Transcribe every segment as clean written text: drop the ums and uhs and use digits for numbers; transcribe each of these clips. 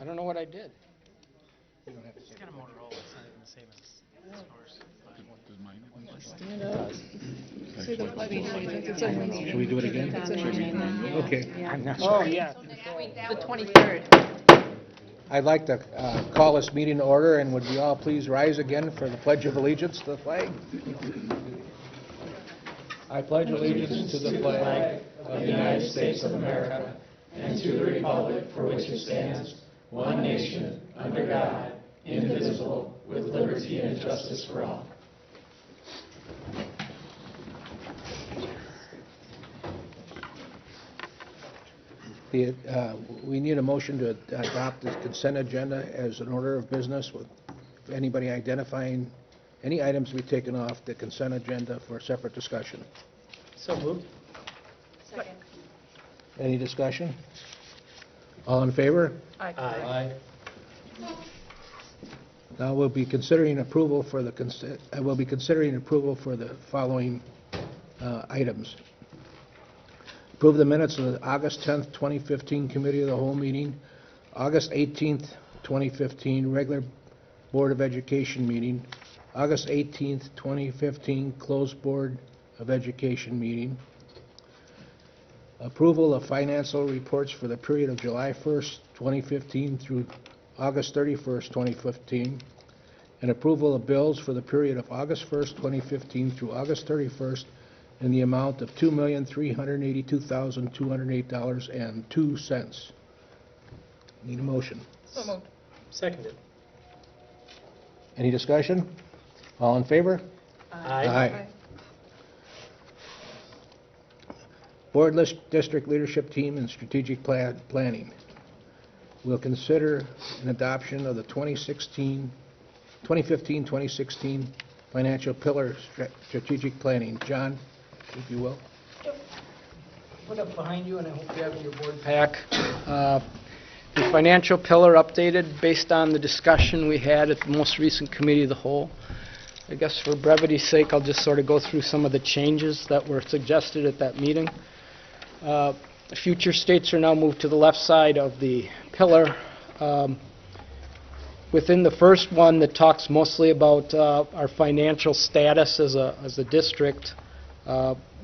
don't know what I did. You don't have to say It's got a Motorola. It's not even the same as yours. Stand up. Say the pledge of allegiance. Should we do it again? Okay. I'm not Oh, sure. yeah. The 23rd. I'd like to call this meeting to order, and would you all please rise again for the Pledge of Allegiance to the flag? I pledge allegiance to the flag of the United States of America and to the republic for which it stands, one nation, under God, indivisible, with liberty and justice for all. We need a motion to adopt the consent agenda as an order of business, with anybody identifying any items to be taken off the consent agenda for separate discussion. So moved. Second. Any discussion? All in favor? Aye. Now we'll be considering approval for the consent. We'll be considering approval for the following items. Approve the minutes of the August 10th, 2015 Committee of the Whole meeting, August 18th, 2015 regular Board of Education meeting, August 18th, 2015 closed Board of Education meeting. Approval of financial reports for the period of July 1st, 2015 through August 31st, 2015, and approval of bills for the period of August 1st, 2015 through August 31st in the amount of $2,382,208.02. Need a motion. So moved. Seconded. Any discussion? All in favor? Aye. Board list, district leadership team and strategic planning. We'll consider an adoption of the 2015-2016 financial pillar strategic planning. John, if you will. Put up behind you, and I hope you have in your board pack. The financial pillar updated based on the discussion we had at the most recent Committee of the Whole. I guess for brevity's sake, I'll just sort of go through some of the changes that were suggested at that meeting. Future states are now moved to the left side of the pillar. Within the first one that talks mostly about our financial status as a district,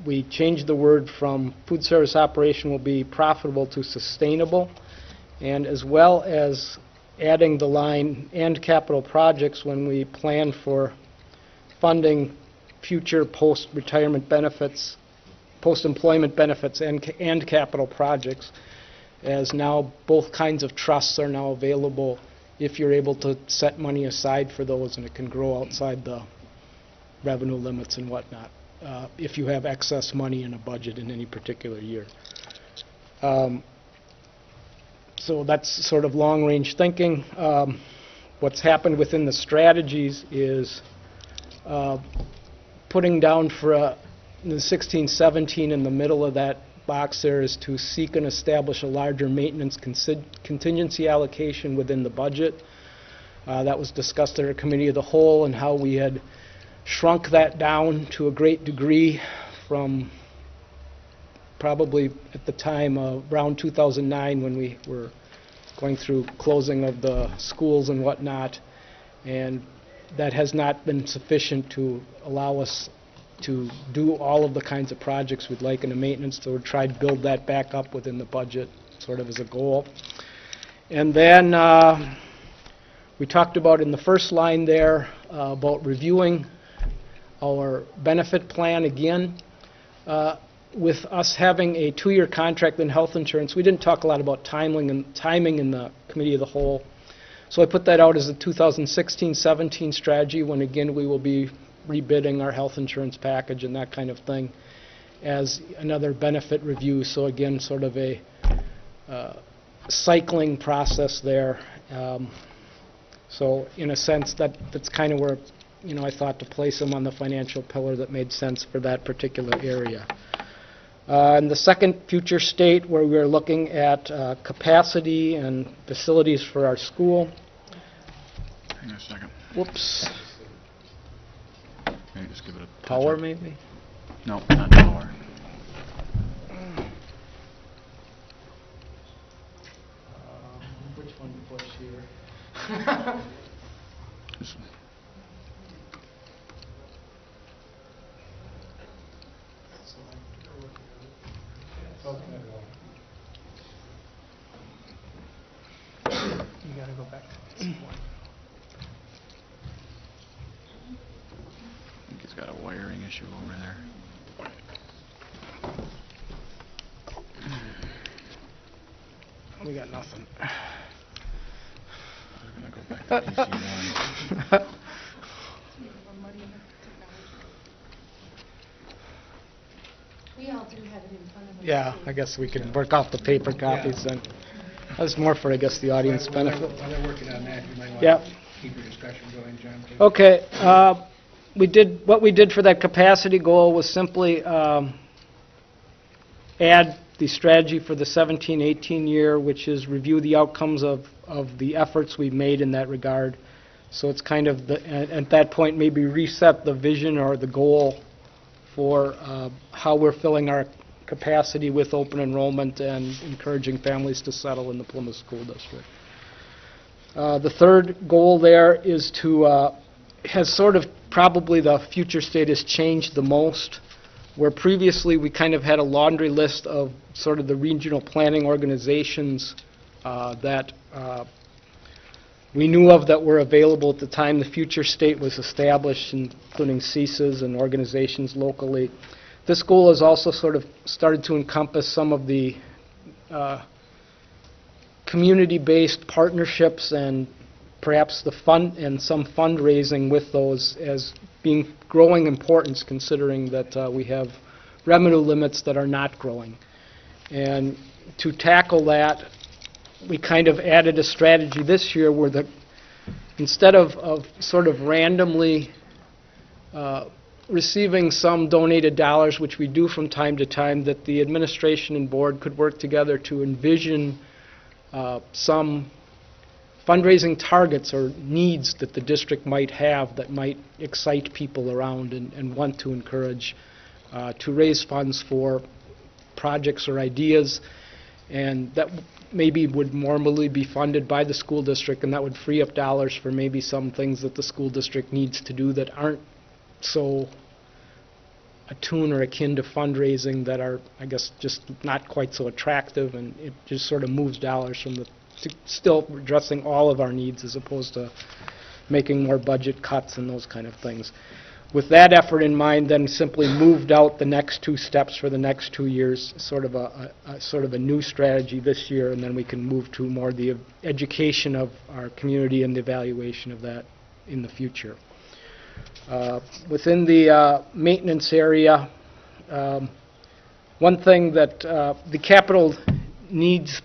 we changed the word from food service operation will be profitable to sustainable, and as well as adding the line and capital projects when we plan for funding future post-retirement benefits, post-employment benefits and capital projects, as now both kinds of trusts are now available if you're able to set money aside for those, and it can grow outside the revenue limits and whatnot, if you have excess money in a budget in any particular year. So that's sort of long-range thinking. What's happened within the strategies is putting down for the 16-17 in the middle of that box there is to seek and establish a larger maintenance contingency allocation within the budget. That was discussed at our Committee of the Whole, and how we had shrunk that down to a great degree from probably at the time around 2009 when we were going through closing of the schools and whatnot, and that has not been sufficient to allow us to do all of the kinds of projects we'd like in the maintenance, so we tried to build that back up within the budget sort of as a goal. And then we talked about in the first line there about reviewing our benefit plan again. With us having a 2-year contract in health insurance, we didn't talk a lot about timing in the Committee of the Whole. So I put that out as a 2016-17 strategy, when again we will be rebidding our health insurance package and that kind of thing as another benefit review. So again, sort of a cycling process there. So in a sense, that's kind of where I thought to place them on the financial pillar that made sense for that particular area. And the second future state, where we are looking at capacity and facilities for our school. Hang on a second. Whoops. Maybe just give it a Power, touch-up. maybe? No, not power. Which one push here. You gotta go back to this one. I think he's got a wiring issue over there. We got nothing. I'm gonna go back to PC1. We all do have it in front of us. Yeah, I guess we can work off the paper copies then. That's more for, I guess, the audience benefit. While they're working on that, you might want Yeah. to keep your discussion going, John. please. Okay, what we did for that capacity goal was simply add the strategy for the 17-18 year, which is review the outcomes of the efforts we've made in that regard. So it's kind of, at that point, maybe reset the vision or the goal for how we're filling our capacity with open enrollment and encouraging families to settle in the Plymouth School District. The third goal there is to, has sort of probably the future state has changed the most, where previously we kind of had a laundry list of sort of the regional planning organizations that we knew of that were available at the time the future state was established, including CSAs and organizations locally. This goal has also sort of started to encompass some of the community-based partnerships and perhaps the fund and some fundraising with those as being growing importance, considering that we have revenue limits that are not growing. And to tackle that, we kind of added a strategy this year where instead of sort of randomly receiving some donated dollars, which we do from time to time, that the administration and board could work together to envision some fundraising targets or needs that the district might have that might excite people around and want to encourage to raise funds for projects or ideas, and that maybe would normally be funded by the school district, and that would free up dollars for maybe some things that the school district needs to do that aren't so attuned or akin to fundraising, that are, I guess, just not quite so attractive, and it just sort of moves dollars from to still addressing all of our needs as opposed to making more budget cuts and those kind of things. With that effort in mind, then simply moved out the next two steps for the next 2 years, sort of a new strategy this year, and then we can move to more the education of our community and the evaluation of that in the future. Within the maintenance area, one thing that the capital needs,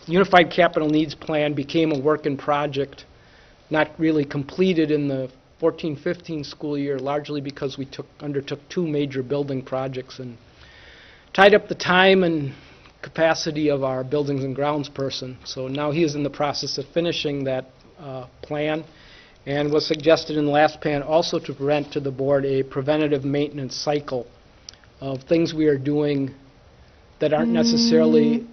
Unified Capital Needs Plan became a work in project, not really completed in the 14-15 school year, largely because we undertook 2 major building projects and tied up the time and capacity of our buildings and grounds person. So now he is in the process of finishing that plan, and was suggested in the last plan also to present to the board a preventative maintenance cycle of things we are doing that aren't necessarily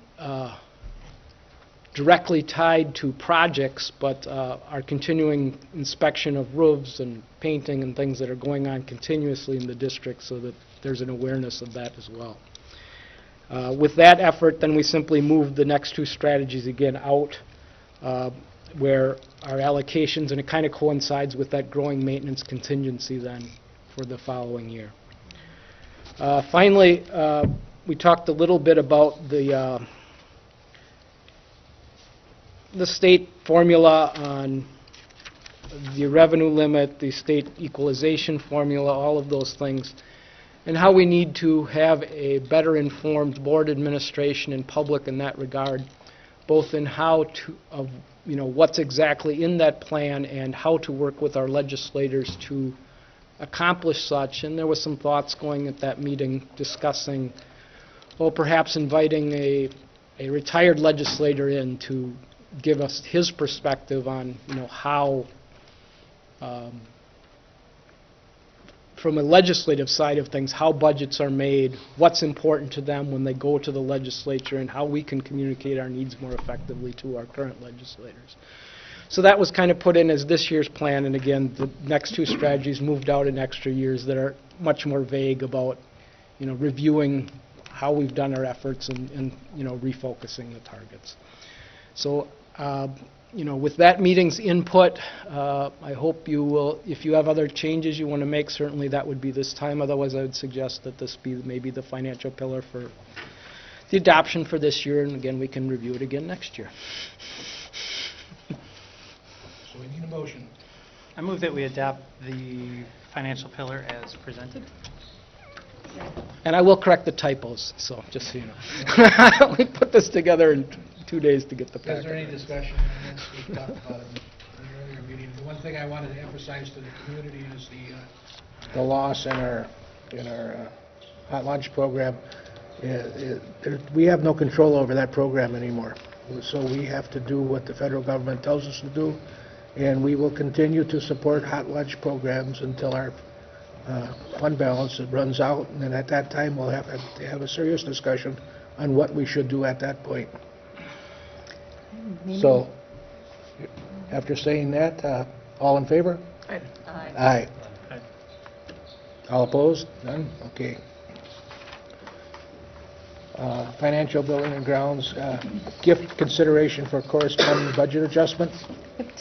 directly tied to projects, but our continuing inspection of roofs and painting and things that are going on continuously in the district, so that there's an awareness of that as well. With that effort, then we simply move the next 2 strategies again out, where our allocations, and it kind of coincides with that growing maintenance contingency then for the following year. Finally, we talked a little bit about the state formula on the revenue limit, the state equalization formula, all of those things, and how we need to have a better informed board administration and public in that regard, both in how to, what's exactly in that plan and how to work with our legislators to accomplish such. And there was some thoughts going at that meeting discussing, well, perhaps inviting a retired legislator in to give us his perspective on, how from a legislative side of things, how budgets are made, what's important to them when they go to the legislature, and how we can communicate our needs more effectively to our current legislators. So that was kind of put in as this year's plan, and again, the next two strategies moved out in extra years that are much more vague about, reviewing how we've done our efforts and refocusing the targets. So, with that meeting's input, I hope you will, if you have other changes you want to make, certainly that would be this time. Otherwise, I would suggest that this be maybe the financial pillar for the adoption for this year, and again, we can review it again next year. So we need a motion. I move that we adopt the financial pillar as presented. And I will correct the typos, so just so you know. We put this together in 2 days to get the packet. Is there any discussion on this? We talked about it in the earlier meeting. The one thing I wanted to emphasize to the community is the loss in our hot lunch program. We have no control over that program anymore. So we have to do what the federal government tells us to do, and we will continue to support hot lunch programs until our fund balance runs out, and then at that time we'll have to have a serious discussion on what we should do at that point. So, after saying that, all in favor? Aye. Aye. All opposed? None? Okay. Financial building and grounds, gift consideration for corresponding budget adjustment.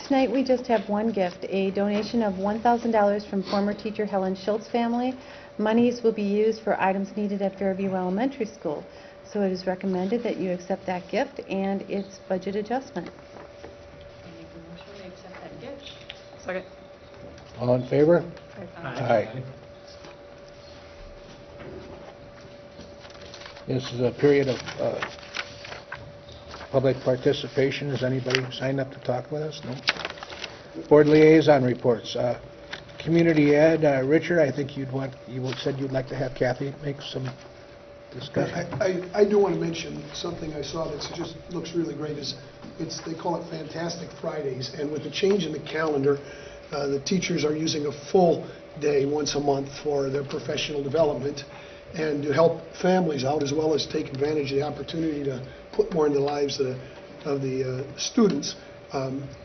Tonight, we just have one gift, a donation of $1,000 from former teacher Helen Schultz family. Monies will be used for items needed at Fairview Elementary School. So it is recommended that you accept that gift and its budget adjustment. I make a motion to accept that gift. Second. All in favor? Aye. This is a period of public participation. Has anybody signed up to talk with us? No? Board liaison reports. Community ed, Richard, I think you said you'd like to have Kathy make some discussion. I do want to mention something I saw that just looks really great. They call it Fantastic Fridays, and with the change in the calendar, the teachers are using a full day once a month for their professional development and to help families out, as well as take advantage of the opportunity to put more in the lives of the students.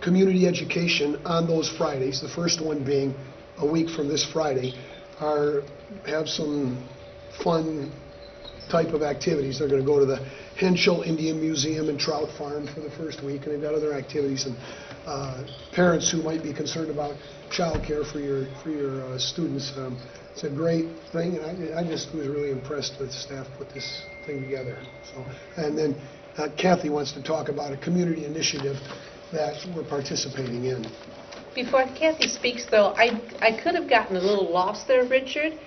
Community education on those Fridays, the first one being a week from this Friday, have some fun type of activities. They're going to go to the Henschel Indian Museum and Trout Farm for the first week, and they've got other activities. And parents who might be concerned about child care for your students, it's a great thing, and I just was really impressed with staff put this thing together. So, and then Kathy wants to talk about a community initiative that we're participating in. Before Kathy speaks, though, I could have gotten a little lost there, Richard,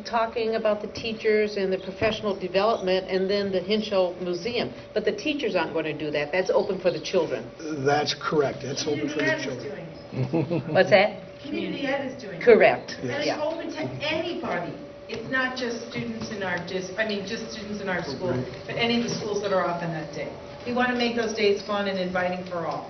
talking about the teachers and the professional development and then the Henschel Museum. But the teachers aren't going to do that. That's open for the children. That's correct. That's open for the children. What's that? Community ed is doing it. Correct. And it's Yeah. open to anybody. It's not just students in our just students in our school, but any of the schools that are off on that day. We want to make those days fun and inviting for all.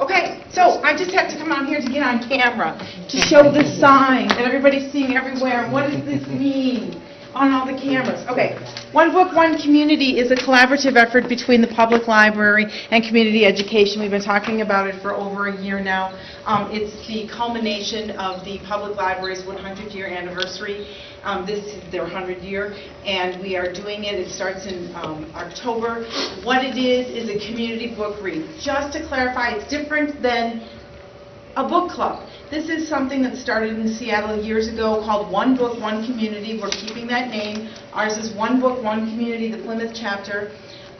Okay, so I just have to come out here to get on camera to show the sign that everybody's seeing everywhere. And what does this mean on all the cameras? Okay, One Book, One Community is a collaborative effort between the public library and community education. We've been talking about it for over a year now. It's the culmination of the public library's 100-year anniversary. This is their 100th year, and we are doing it. It starts in October. What it is a community book read. Just to clarify, it's different than a book club. This is something that started in Seattle years ago called One Book, One Community. We're keeping that name. Ours is One Book, One Community, the Plymouth chapter.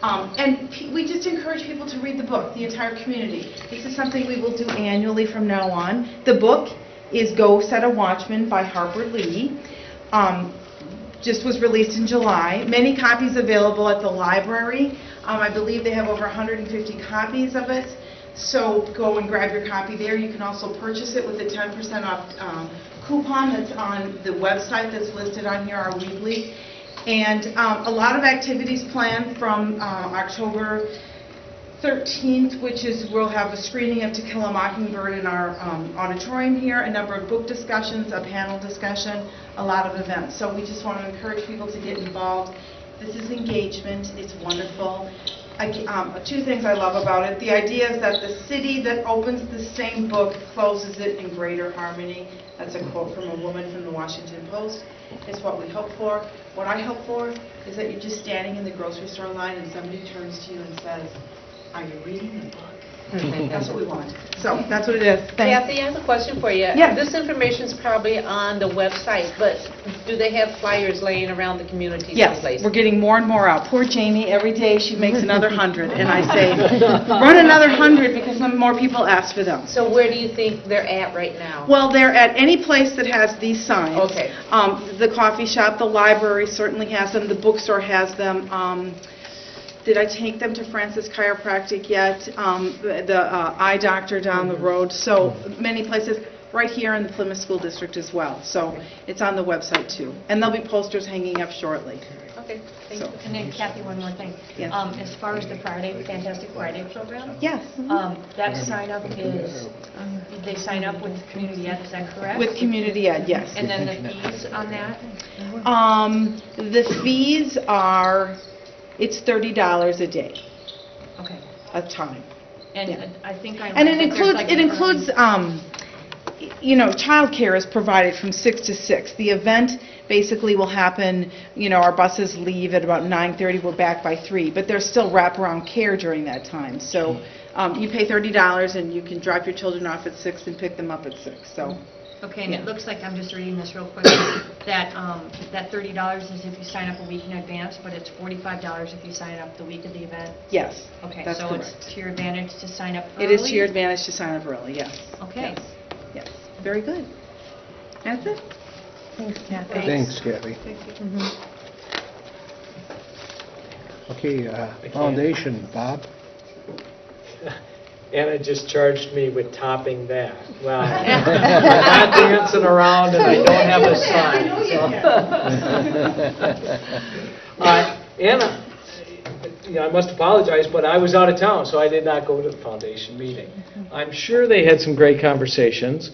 And we just encourage people to read the book, the entire community. This is something we will do annually from now on. The book is Go Set a Watchman by Harper Lee. Just was released in July. Many copies available at the library. I believe they have over 150 copies of it. So go and grab your copy there. You can also purchase it with a 10% off coupon that's on the website that's listed on here, our weekly. And a lot of activities planned from October 13th, which is, we'll have a screening of To Kill a Mockingbird in our auditorium here, a number of book discussions, a panel discussion, a lot of events. So we just want to encourage people to get involved. This is engagement. It's wonderful. Two things I love about it. The idea is that the city that opens the same book closes it in greater harmony. That's a quote from a woman from the Washington Post. It's what we hope for. What I hope for is that you're just standing in the grocery store line and somebody turns to you and says, "Are you reading the book?" That's what we want. So that's what it is. Thanks. Kathy, I have a question for you. Yeah. This information is probably on the website, but do they have flyers laying around the community Yes, someplace? we're getting more and more out. Poor Jamie, every day she makes another 100, and I say, run another 100 because some more people ask for them. So where do you think they're at right now? Well, they're at any place that has these signs. Okay. The coffee shop, the library certainly has them, the bookstore has them. Did I take them to Francis Chiropractic yet? The eye doctor down the road. So many places, right here in the Plymouth School District as well. So it's on the website too. And there'll be posters hanging up shortly. Okay, thank So- you. And then Kathy, one more thing. Yes. As far as the Friday, Fantastic Friday program, Yes. that sign up is, they sign up with Community Ed, is that correct? With Community Ed, yes. And then the fees on that? The fees are, it's $30 a day, Okay. a time. And Yeah. I think I. And read that there's like it an includes, early- childcare is provided from 6 to 6. The event basically will happen, our buses leave at about 9:30, we're back by 3, but there's still wraparound care during that time. So you pay $30 and you can drop your children off at 6 and pick them up at 6, so. Okay, and Yeah. it looks like, I'm just reading this real quick, that that $30 is if you sign up a week in advance, but it's $45 if you sign up the week of the event? Yes, Okay, that's so it's correct. to your advantage to sign up early? It is to your advantage to sign up early, yes. Okay. Yes, yes. Very good. That's it. Thanks, Kathy. Thanks, Kathy. Okay, foundation, Bob? Anna just charged me with topping that. Well, I'm not dancing around and I don't have a sign. Anna, I must apologize, but I was out of town, so I did not go to the foundation meeting. I'm sure they had some great conversations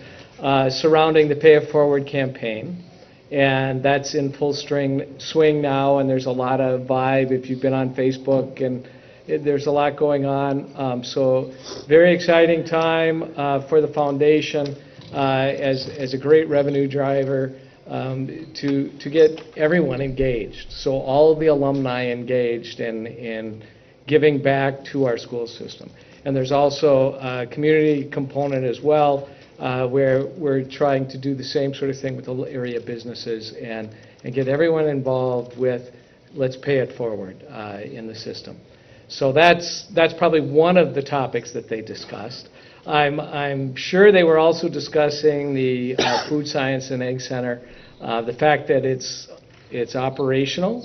surrounding the Pay It Forward campaign, and that's in full swing now, and there's a lot of vibe if you've been on Facebook, and there's a lot going on. So very exciting time for the foundation as a great revenue driver to get everyone engaged. So all of the alumni engaged in giving back to our school system. And there's also a community component as well, where we're trying to do the same sort of thing with the area businesses and get everyone involved with let's pay it forward in the system. So that's probably one of the topics that they discussed. I'm sure they were also discussing the Food Science and Egg Center, the fact that it's operational.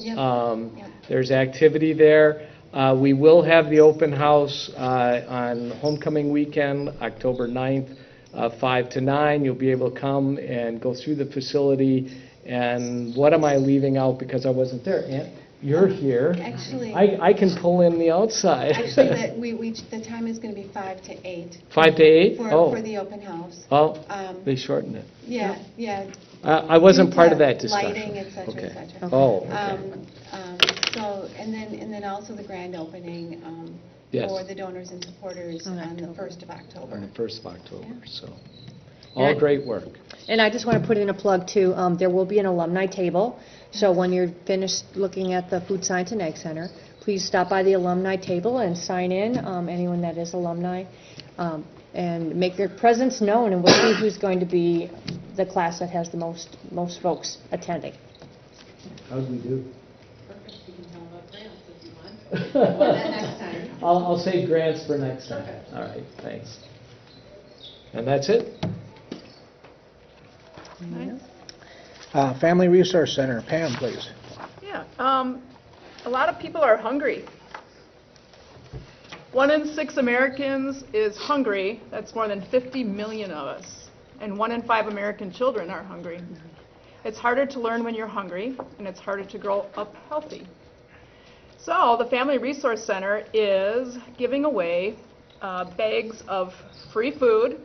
There's activity there. We will have the open house on homecoming weekend, October 9th, 5 to 9. You'll be able to come and go through the facility. And what am I leaving out because I wasn't there? You're here. Actually, I can pull in the outside. actually, the time is going to be 5 to 8. 5 to 8? For the open house. Oh, they shortened it. Yeah. I wasn't part of that discussion. Lighting, et cetera, Okay. et cetera. Oh, okay. So, and then also the grand opening Yes. for the donors and supporters on the 1st of October. On the 1st of October, so. All great work. And I just want to put in a plug too, there will be an alumni table, so when you're finished looking at the Food Science and Egg Center, please stop by the alumni table and sign in, anyone that is alumni, and make their presence known, and we'll see who's going to be the class that has the most folks attending. How'd we do? Perfect, you can tell about grants if you want. Or that next time. I'll save grants for next time. All right, thanks. And that's it? Family Resource Center, Pam, please. Yeah, a lot of people are hungry. 1 in 6 Americans is hungry. That's more than 50 million of us. And 1 in 5 American children are hungry. It's harder to learn when you're hungry, and it's harder to grow up healthy. So the Family Resource Center is giving away bags of free food.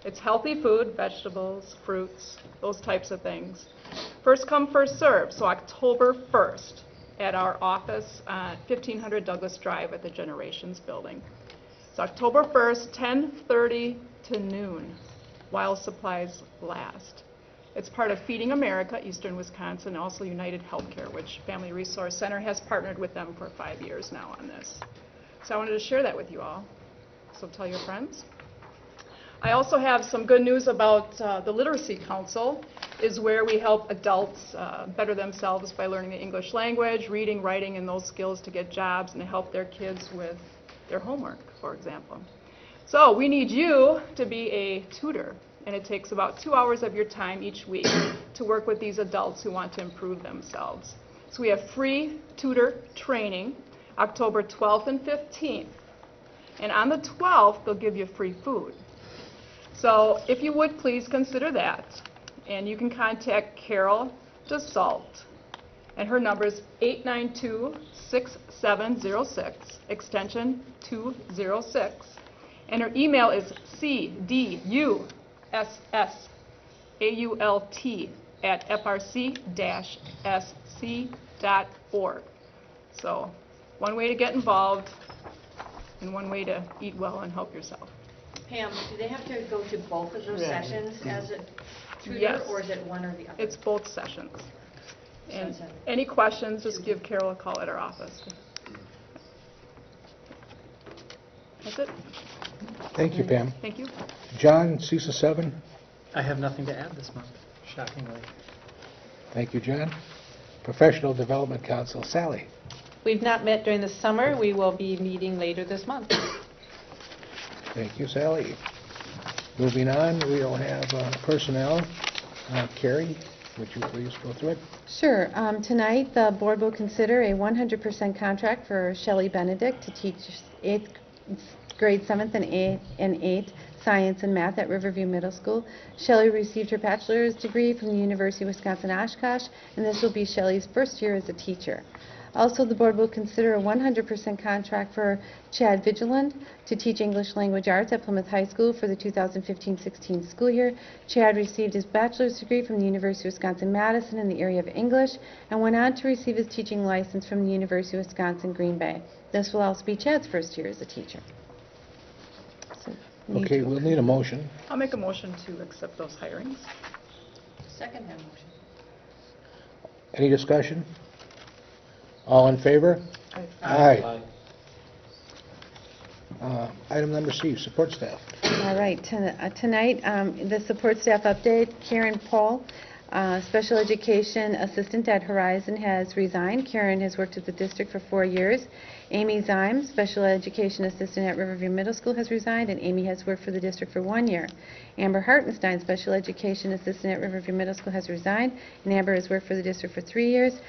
It's healthy food, vegetables, fruits, those types of things. First come, first serve, so October 1st at our office at 1500 Douglas Drive at the Generations Building. It's October 1st, 10:30 to noon, while supplies last. It's part of Feeding America, Eastern Wisconsin, also United Healthcare, which Family Resource Center has partnered with them for 5 years now on this. So I wanted to share that with you all. So tell your friends. I also have some good news about the Literacy Council, is where we help adults better themselves by learning the English language, reading, writing, and those skills to get jobs and to help their kids with their homework, for example. So we need you to be a tutor, and it takes about 2 hours of your time each week to work with these adults who want to improve themselves. So we have free tutor training October 12th and 15th. And on the 12th, they'll give you free food. So if you would, please consider that. And you can contact Carol DeSalt. And her number is 892-6706, extension 206. And her email is cdussalt@frc-sc.org. So one way to get involved and one way to eat well and help yourself. Pam, do they have to go to both of those sessions as a tutor, Yes. or is it one or the other? It's both sessions. And So- any questions, just give Carol a call at our office. That's it. Thank you, Pam. Thank you. John, CISA 7. I have nothing to add this month, shockingly. Thank you, John. Professional Development Council, Sally. We've not met during the summer. We will be meeting later this month. Thank you, Sally. Moving on, we'll have personnel. Carrie, would you please go through it? Sure. Tonight, the board will consider a 100% contract for Shelley Benedict to teach grade 7th and 8th science and math at Riverview Middle School. Shelley received her bachelor's degree from the University of Wisconsin-Oshkosh, and this will be Shelley's first year as a teacher. Also, the board will consider a 100% contract for Chad Vigilant to teach English Language Arts at Plymouth High School for the 2015-16 school year. Chad received his bachelor's degree from the University of Wisconsin-Madison in the area of English and went on to receive his teaching license from the University of Wisconsin-Green Bay. This will also be Chad's first year as a teacher. So, Okay, we'll need a motion. I'll make a motion to accept those hirings. Second that motion. Any discussion? All in favor? Aye. Item number C, support staff. All right, tonight, the support staff update, Karen Paul, special education assistant at Horizon, has resigned. Karen has worked at the district for 4 years. Amy Zimes, special education assistant at Riverview Middle School, has resigned, and Amy has worked for the district for 1 year. Amber Hartenstein, special education assistant at Riverview Middle School, has resigned, and Amber has worked for the district for 3 years.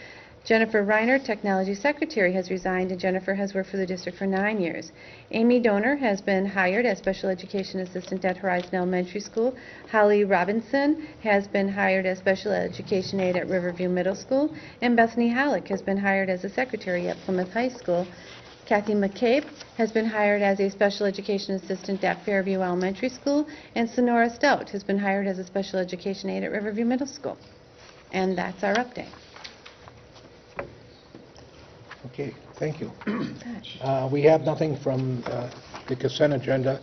Jennifer Reiner, technology secretary, has resigned, and Jennifer has worked for the district for 9 years. Amy Donor has been hired as special education assistant at Horizon Elementary School. Holly Robinson has been hired as special education aide at Riverview Middle School. And Bethany Halleck has been hired as a secretary at Plymouth High School. Kathy McCabe has been hired as a special education assistant at Fairview Elementary School. And Sonora Stout has been hired as a special education aide at Riverview Middle School. And that's our update. Okay, thank you. We have nothing from the consent agenda.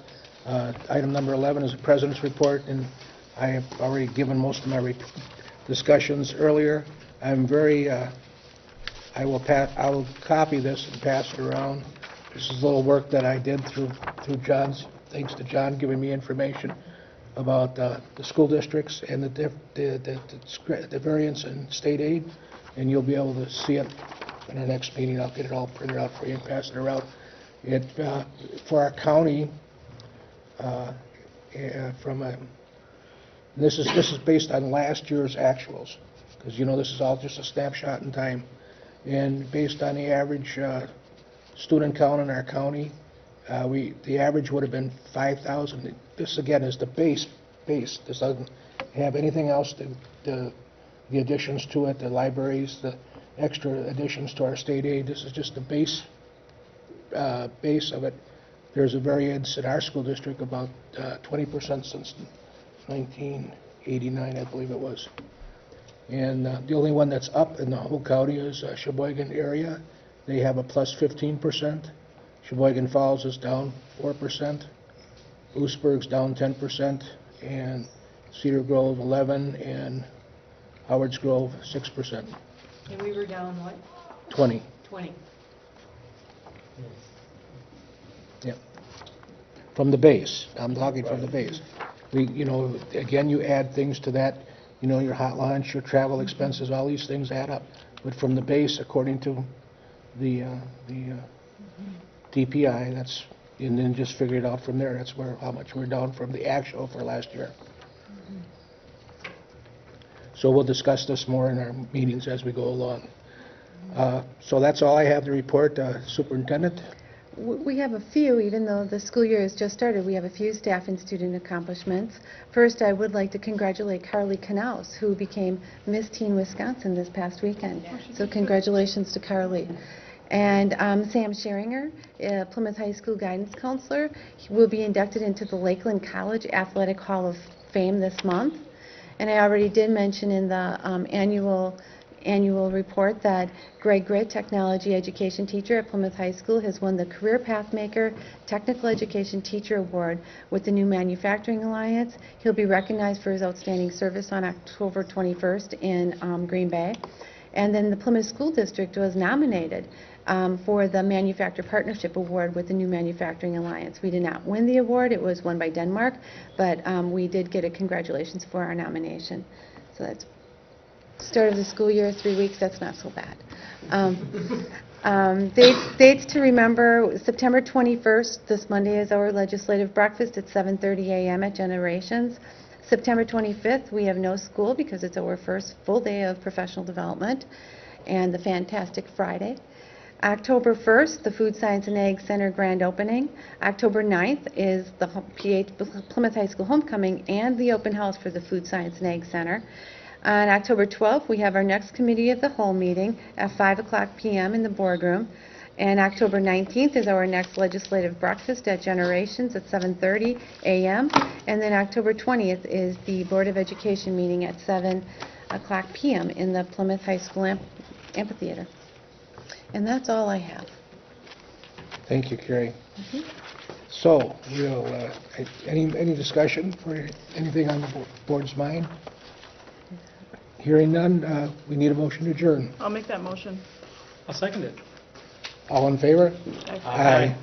Item number 11 is the President's report, and I have already given most of my discussions earlier. I'm very, I will copy this and pass it around. This is a little work that I did through John's, thanks to John giving me information about the school districts and the variance in state aid, and you'll be able to see it in our next meeting. I'll get it all printed out for you and pass it around. For our county, this is based on last year's actuals, because this is all just a snapshot in time. And based on the average student count in our county, the average would have been 5,000. This again is the base. This doesn't have anything else. The additions to it, the libraries, extra additions to our state aid. This is just the base of it. There's a variance in our school district about 20% since 1989, I believe it was. And the only one that's up in the whole county is Sheboygan area. They have a plus 15%. Sheboygan Falls is down 4%. Lewisburg's down 10%. And Cedar Grove 11%. And Howard's Grove 6%. And we were down what? 20. 20. Yeah. From the base. I'm talking from the base. Again, you add things to that, your hot lunch, your travel expenses, all these things add up. But from the base, according to the DPI, and then just figure it out from there. That's how much we're down from the actual for last year. So we'll discuss this more in our meetings as we go along. So that's all I have to report. Superintendent? We have a few, even though the school year has just started, we have a few staff and student accomplishments. First, I would like to congratulate Carly Knaus, who became Miss Teen Wisconsin this past weekend. So congratulations to Carly. And Sam Scheringer, Plymouth High School guidance counselor, he will be inducted into the Lakeland College Athletic Hall of Fame this month. And I already did mention in the annual report that Greg Britt, technology education teacher at Plymouth High School, has won the Career Pathmaker Technical Education Teacher Award with the New Manufacturing Alliance. He'll be recognized for his outstanding service on October 21st in Green Bay. And then the Plymouth School District was nominated for the Manufacturer Partnership Award with the New Manufacturing Alliance. We did not win the award. It was won by Denmark, but we did get a congratulations for our nomination. So that's start of the school year, 3 weeks, that's not so bad. Dates to remember, September 21st, this Monday, is our legislative breakfast at 7:30 a.m. at Generations. September 25th, we have no school because it's our first full day of professional development and the Fantastic Friday. October 1st, the Food Science and Ag Center grand opening. October 9th is the Plymouth High School homecoming and the open house for the Food Science and Ag Center. On October 12th, we have our next Committee of the Whole meeting at 5:00 p.m. in the boardroom. And October 19th is our next legislative breakfast at Generations at 7:30 a.m. And then October 20th is the Board of Education meeting at 7:00 p.m. in the Plymouth High School amphitheater. And that's all I have. Thank you, Carrie. So, any discussion for anything on the board's mind? Hearing none, we need a motion to adjourn. I'll make that motion. I'll second it. All in favor? Aye. Aye.